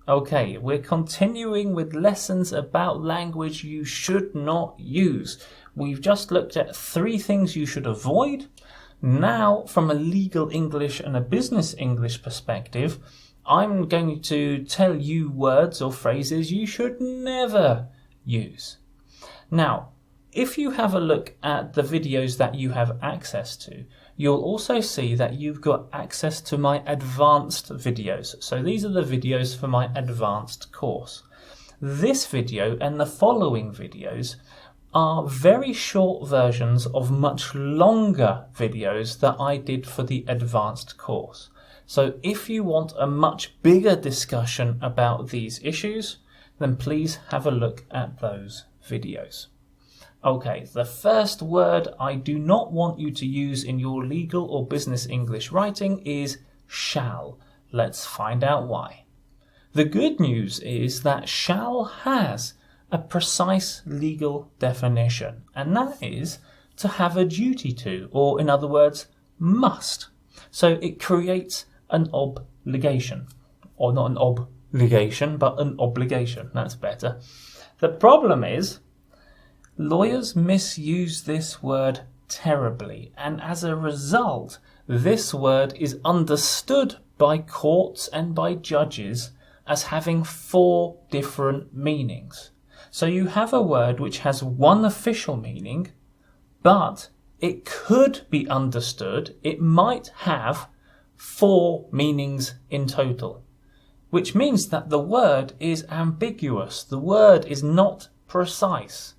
Okay, we're continuing with lessons about language you should not use. We've just looked at 3 things you should avoid. Now, from a legal English and a business English perspective, I'm going to tell you words or phrases you should never use. Now, if you have a look at the videos that you have access to, you'll also see that you've got access to my advanced videos. So these are the videos for my advanced course. This video and the following videos are very short versions of much longer videos that I did for the advanced course. So if you want a much bigger discussion about these issues, then please have a look at those videos. Okay, the first word I do not want you to use in your legal or business English writing is shall. Let's find out why. The good news is that shall has a precise legal definition, and that is to have a duty to, or in other words, must. So it creates an obligation, or not an obligation, but an obligation. That's better. The problem is, lawyers misuse this word terribly, and as a result, this word is understood by courts and by judges as having 4 different meanings. So you have a word which has one official meaning, but it could be understood, it might have 4 meanings in total, which means that the word is ambiguous, the word is not precise,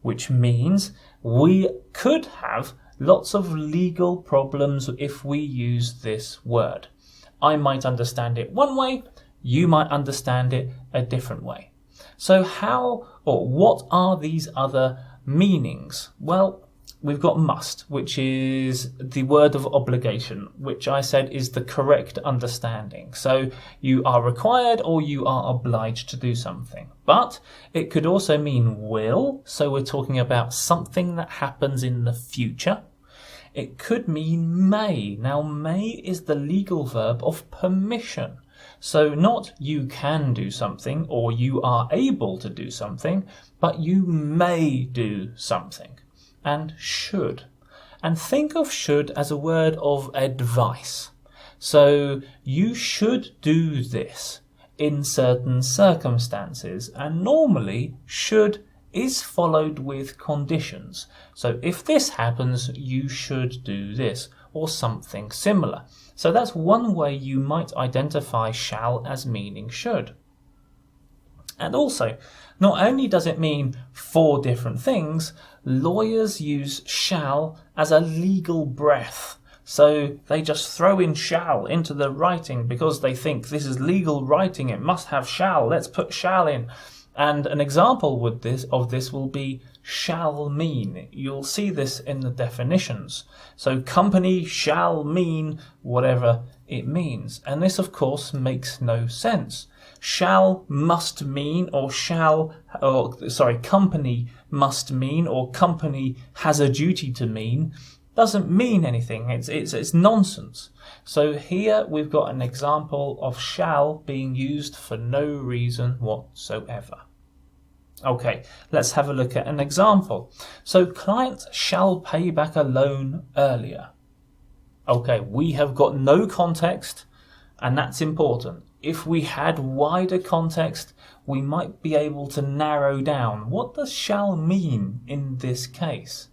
which means we could have lots of legal problems if we use this word. I might understand it one way, you might understand it a different way. So how or what are these other meanings? Well, we've got must, which is the word of obligation, which I said is the correct understanding. So you are required or you are obliged to do something. But it could also mean will, so we're talking about something that happens in the future. It could mean may. Now, may is the legal verb of permission. So not you can do something or you are able to do something, but you may do something. And should. And think of should as a word of advice. So you should do this in certain circumstances, and normally should is followed with conditions. So if this happens, you should do this, or something similar. So that's one way you might identify shall as meaning should. And also, not only does it mean 4 different things, lawyers use shall as a legal breath. So they just throw in shall into the writing because they think this is legal writing, it must have shall, let's put shall in. And an example of this will be shall mean. You'll see this in the definitions. So company shall mean whatever it means. And this, of course, makes no sense. Shall must mean, or company must mean, or company has a duty to mean, doesn't mean anything. It's nonsense. So here we've got an example of shall being used for no reason whatsoever. Okay, let's have a look at an example. So client shall pay back a loan earlier. Okay, we have got no context, and that's important. If we had wider context, we might be able to narrow down what does shall mean in this case.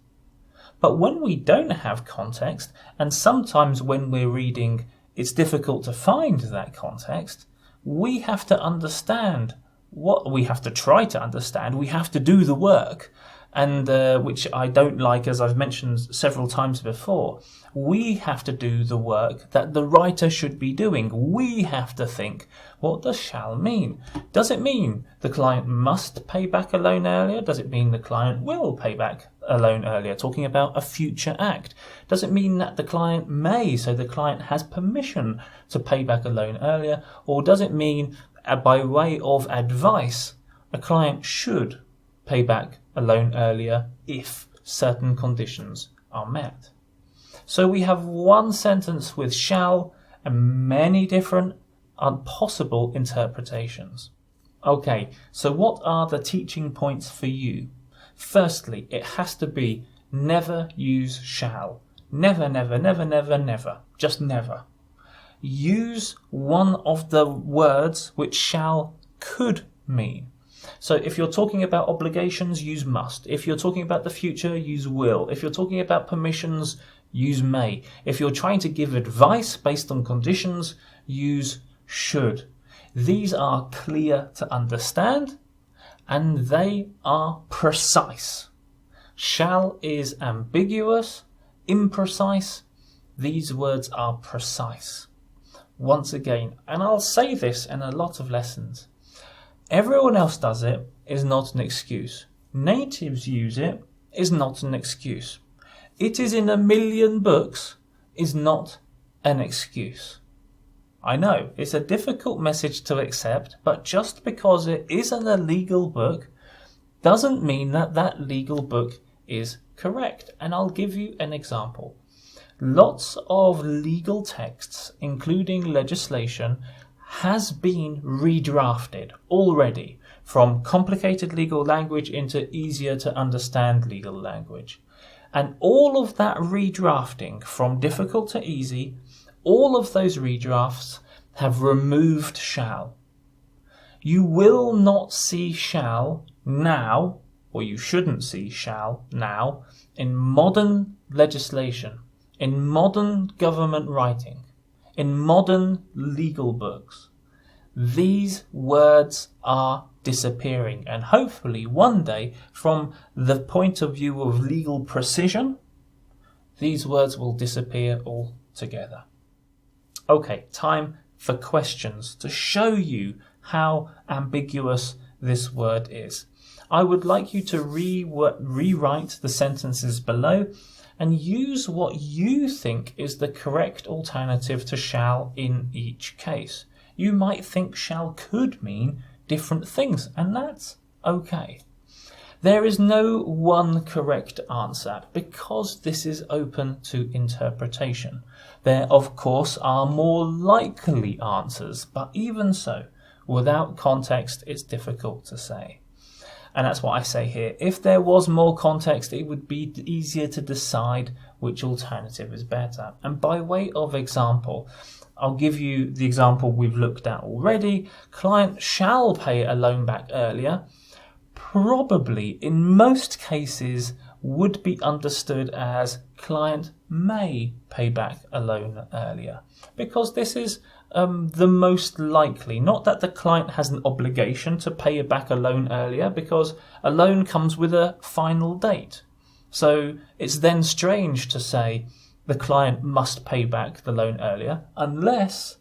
But when we don't have context, and sometimes when we're reading it's difficult to find that context, we have to understand what we have to try to understand. We have to do the work, and which I don't like, as I've mentioned several times before. We have to do the work that the writer should be doing. We have to think, what does shall mean? Does it mean the client must pay back a loan earlier? Does it mean the client will pay back a loan earlier? Talking about a future act. Does it mean that the client may, so the client has permission to pay back a loan earlier? Or does it mean, by way of advice, a client should pay back a loan earlier if certain conditions are met? So we have one sentence with shall and many different possible interpretations. Okay, so what are the teaching points for you? Firstly, it has to be never use shall. Never, never, never, never, never. Just never. Use one of the words which shall could mean. So if you're talking about obligations, use must. If you're talking about the future, use will. If you're talking about permissions, use may. If you're trying to give advice based on conditions, use should. These are clear to understand and they are precise. Shall is ambiguous, imprecise. These words are precise. Once again, and I'll say this in a lot of lessons, everyone else does it is not an excuse. Natives use it is not an excuse. It is in a million books is not an excuse. I know, it's a difficult message to accept, but just because it is an illegal book doesn't mean that that legal book is correct. And I'll give you an example. Lots of legal texts, including legislation, has been redrafted already from complicated legal language into easier to understand legal language. And all of that redrafting from difficult to easy, all of those redrafts have removed shall. You will not see shall now, or you shouldn't see shall now, in modern legislation, in modern government writing, in modern legal books. These words are disappearing, and hopefully one day, from the point of view of legal precision, these words will disappear altogether. Okay, time for questions to show you how ambiguous this word is. I would like you to rewrite the sentences below and use what you think is the correct alternative to shall in each case. You might think shall could mean different things, and that's okay. There is no one correct answer because this is open to interpretation. There, of course, are more likely answers, but even so, without context, it's difficult to say. And that's what I say here. If there was more context, it would be easier to decide which alternative is better. And by way of example, I'll give you the example we've looked at already. Client shall pay a loan back earlier. Probably, in most cases, would be understood as client may pay back a loan earlier. Because this is the most likely. Not that the client has an obligation to pay back a loan earlier, because a loan comes with a final date. So it's then strange to say the client must pay back the loan earlier, unless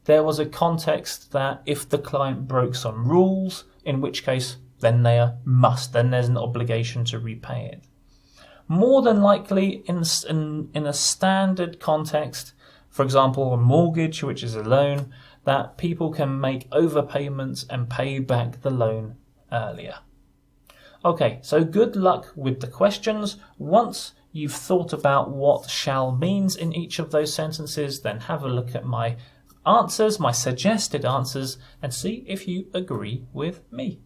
there was a context that if the client broke some rules, in which case then they must, then there's an obligation to repay it. More than likely, in a standard context, for example, a mortgage, which is a loan, that people can make overpayments and pay back the loan earlier. Okay, so good luck with the questions. Once you've thought about what shall means in each of those sentences, then have a look at my answers, my suggested answers, and see if you agree with me.